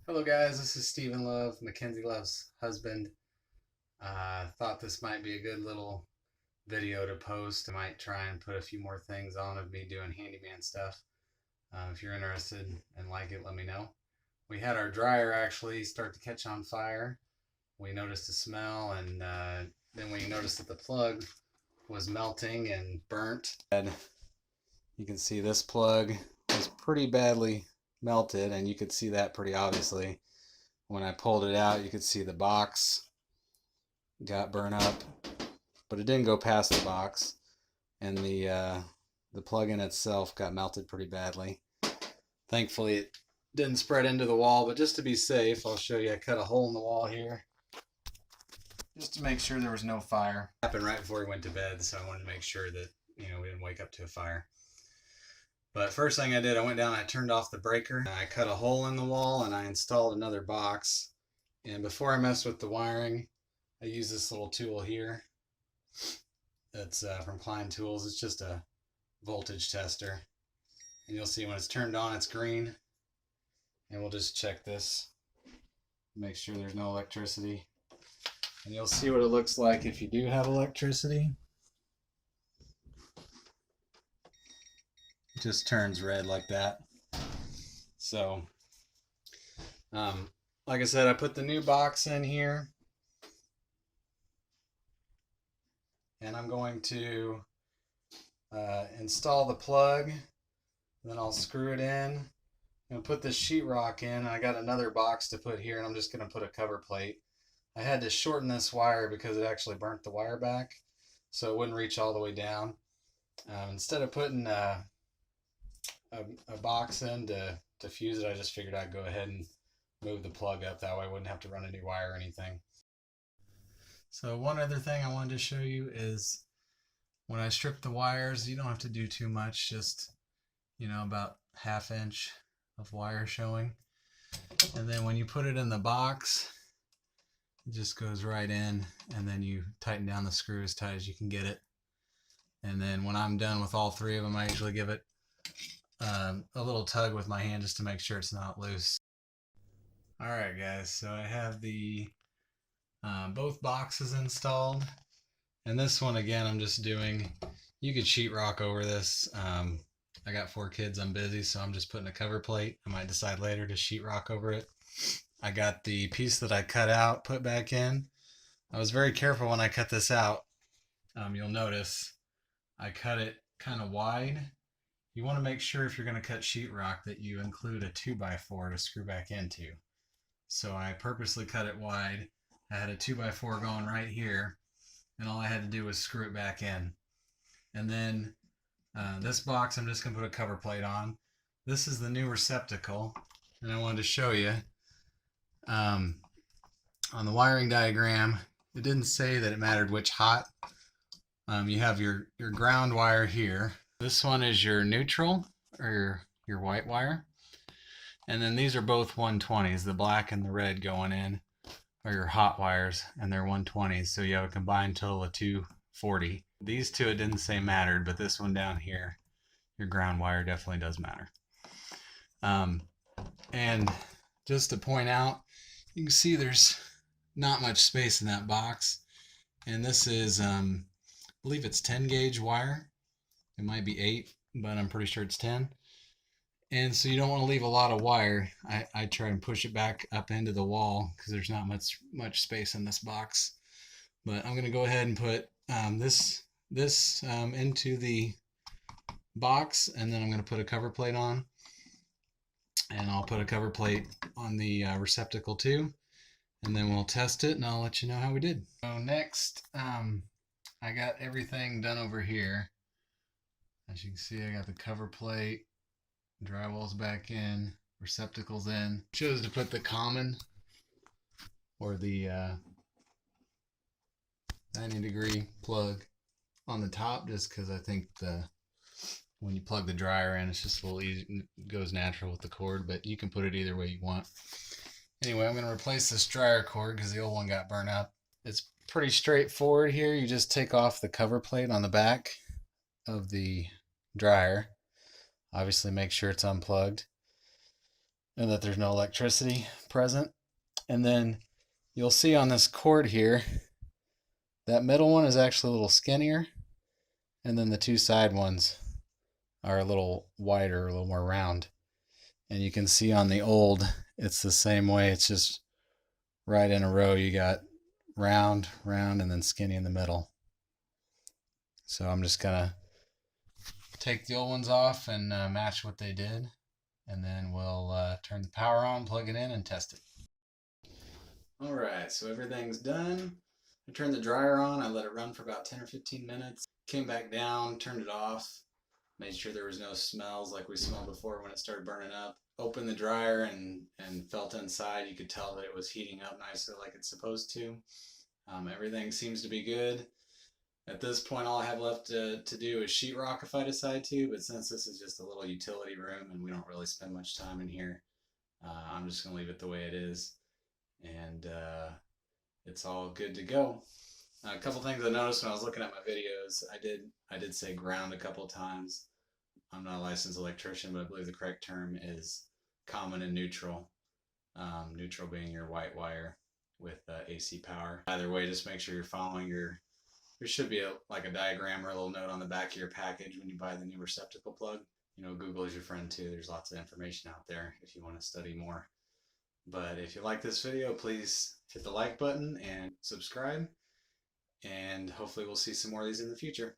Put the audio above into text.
Hello guys, this is Stephen Love, Mackenzie Love's husband. Thought this might be a good little video to post. I might try and put a few more things on of me doing handyman stuff. If you're interested and like it, let me know. We had our dryer actually start to catch on fire. We noticed a smell, and then we noticed that the plug was melting and burnt. And you can see this plug was pretty badly melted, and you could see that pretty obviously. When I pulled it out, you could see the box got burnt up, but it didn't go past the box, and the plug-in itself got melted pretty badly. Thankfully, it didn't spread into the wall, but just to be safe, I'll show you. I cut a hole in the wall here just to make sure there was no fire. It happened right before we went to bed, so I wanted to make sure that we didn't wake up to a fire. But first thing I did, I went down and I turned off the breaker. I cut a hole in the wall and I installed another box. And before I messed with the wiring, I used this little tool here. That's from Klein Tools. It's just a voltage tester. And you'll see when it's turned on, it's green. And we'll just check this. Make sure there's no electricity. And you'll see what it looks like if you do have electricity. Just turns red like that. So like I said, I put the new box in here, and I'm going to install the plug, then I'll screw it in and put this sheetrock in. I got another box to put here, and I'm just going to put a cover plate. I had to shorten this wire because it actually burnt the wire back, so it wouldn't reach all the way down. Instead of putting a box in to fuse it, I just figured I'd go ahead and move the plug up. That way I wouldn't have to run a new wire or anything. So one other thing I wanted to show you is when I strip the wires, you don't have to do too much, just about 1/2 inch of wire showing. And then when you put it in the box, it just goes right in, and then you tighten down the screw as tight as you can get it. And then when I'm done with all three of them, I usually give it a little tug with my hand just to make sure it's not loose. Alright guys, so I have the both boxes installed, and this one again I'm just doing, you could sheetrock over this. I got 4 kids, I'm busy, so I'm just putting a cover plate. I might decide later to sheetrock over it. I got the piece that I cut out put back in. I was very careful when I cut this out. You'll notice I cut it kind of wide. You want to make sure if you're going to cut sheetrock that you include a 2x4 to screw back into. So I purposely cut it wide. I had a 2x4 going right here, and all I had to do was screw it back in. And then this box I'm just going to put a cover plate on. This is the new receptacle, and I wanted to show you. On the wiring diagram, it didn't say that it mattered which hot. You have your ground wire here. This one is your neutral, or your white wire. And then these are both 120s. The black and the red going in are your hot wires, and they're 120s. So you have a combined total of 240. These two, it didn't say mattered, but this one down here, your ground wire, definitely does matter. And just to point out, you can see there's not much space in that box. And this is, I believe it's 10 gauge wire. It might be 8, but I'm pretty sure it's 10. And so you don't want to leave a lot of wire. I try and push it back up into the wall because there's not much space in this box. But I'm going to go ahead and put this into the box, and then I'm going to put a cover plate on. And I'll put a cover plate on the receptacle too. And then we'll test it, and I'll let you know how we did. So next, I got everything done over here. As you can see, I got the cover plate, drywall's back in, receptacles in. Chose to put the common, or the 90-degree plug on the top, just because I think when you plug the dryer in, it's just a little easy, it goes natural with the cord, but you can put it either way you want. Anyway, I'm going to replace this dryer cord because the old one got burnt up. It's pretty straightforward here. You just take off the cover plate on the back of the dryer. Obviously make sure it's unplugged. and that there's no electricity present. And then you'll see on this cord here, that middle one is actually a little skinnier, and then the two side ones are a little wider, a little more round. And you can see on the old, it's the same way. It's just right in a row. You got round, round, and then skinny in the middle. So I'm just gonna take the old ones off and match what they did, and then we'll turn the power on, plug it in, and test it. All right, so everything's done. I turned the dryer on. I let it run for about 10 or 15 minutes. Came back down, turned it off, made sure there was no smells like we smelled before when it started burning up. Opened the dryer and felt inside. You could tell that it was heating up nicely like it's supposed to. Everything seems to be good. At this point, all I have left to do is sheetrock if I decide to, but since this is just a little utility room and we don't really spend much time in here, I'm just going to leave it the way it is. And it's all good to go. A couple things I noticed when I was looking at my videos, I did say ground a couple times. I'm not a licensed electrician, but I believe the correct term is common and neutral. Neutral being your white wire with AC power. Either way, just make sure you're following there should be like a diagram or a little note on the back of your package when you buy the new receptacle plug. You know, Google is your friend too. There's lots of information out there if you want to study more. But if you like this video, please hit the like button and subscribe. And hopefully we'll see some more of these in the future.